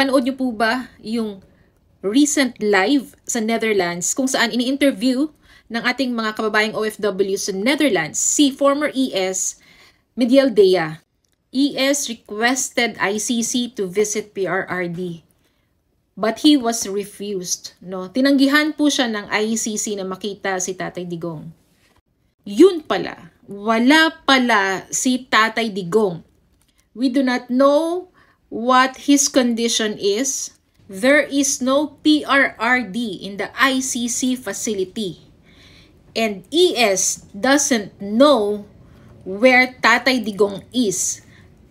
Panood niyo po ba yung recent live sa Netherlands kung saan ini-interview ng ating mga kababayang OFW sa Netherlands si former ES Mediel Dea. ES requested ICC to visit PRRD. But he was refused. No? Tinanggihan po siya ng ICC na makita si Tatay Digong. Yun pala, wala pala si Tatay Digong. We do not know what his condition is. There is no PRRD in the ICC facility. And ES doesn't know where Tatay Digong is.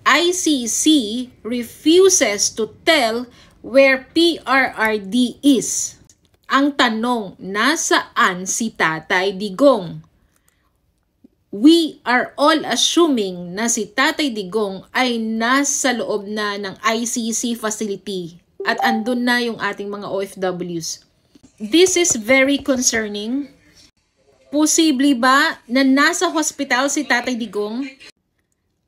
ICC refuses to tell where PRRD is. Ang tanong, nasaan si Tatay Digong? We are all assuming na si Tatay Digong ay nasa loob na ng ICC facility at andun na yung ating mga OFWs. This is very concerning. Posible ba na nasa hospital si Tatay Digong?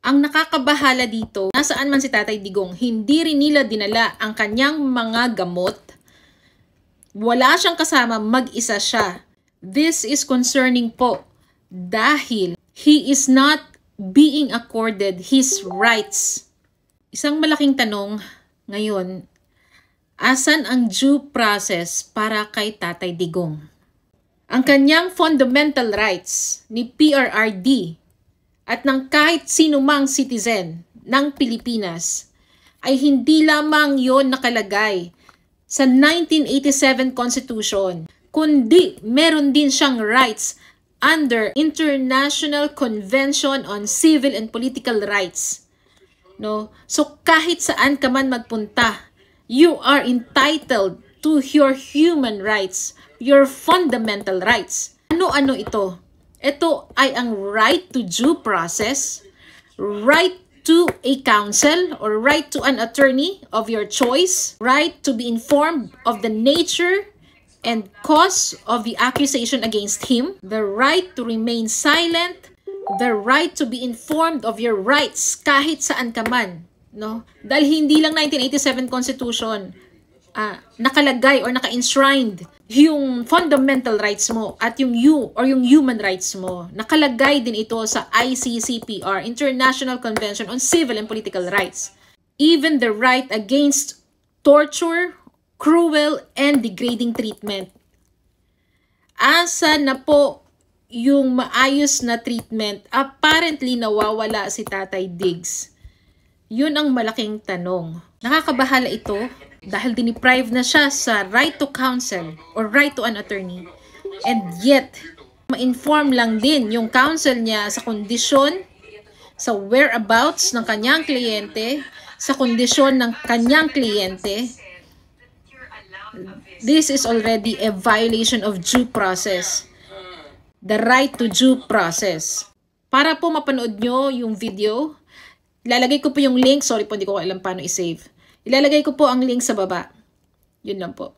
Ang nakakabahala dito, nasaan man si Tatay Digong, hindi rin nila dinala ang kanyang mga gamot. Wala siyang kasama, mag-isa siya. This is concerning po. Dahil he is not being accorded his rights. Isang malaking tanong ngayon, asan ang due process para kay Tatay Digong? Ang kanyang fundamental rights ni PRRD at ng kahit sinumang citizen ng Pilipinas ay hindi lamang yon nakalagay sa 1987 Constitution, kundi meron din siyang rights under International Convention on Civil and Political Rights. No? So kahit saan ka man magpunta, you are entitled to your human rights, your fundamental rights. Ano-ano ito? Ito ay ang right to due process, right to a counsel or right to an attorney of your choice, right to be informed of the nature and cause of the accusation against him, the right to remain silent, the right to be informed of your rights kahit saan ka man. No? Dahil hindi lang 1987 Constitution nakalagay or naka-enshrined yung fundamental rights mo at yung human rights mo. Nakalagay din ito sa ICCPR, International Convention on Civil and Political Rights. Even the right against torture, cruel and degrading treatment. Asa na po yung maayos na treatment? Apparently nawawala si Tatay Diggs. Yun ang malaking tanong. Nakakabahala ito dahil diniprive na siya sa right to counsel or right to an attorney. And yet, ma-inform lang din yung counsel niya sa kondisyon, sa whereabouts ng kanyang kliyente, sa kondisyon ng kanyang kliyente. This is already a violation of due process. The right to due process. Para po mapanood nyo yung video, ilalagay ko po yung link. Sorry po, hindi ko alam paano i-save. Ilalagay ko po ang link sa baba. Yun lang po.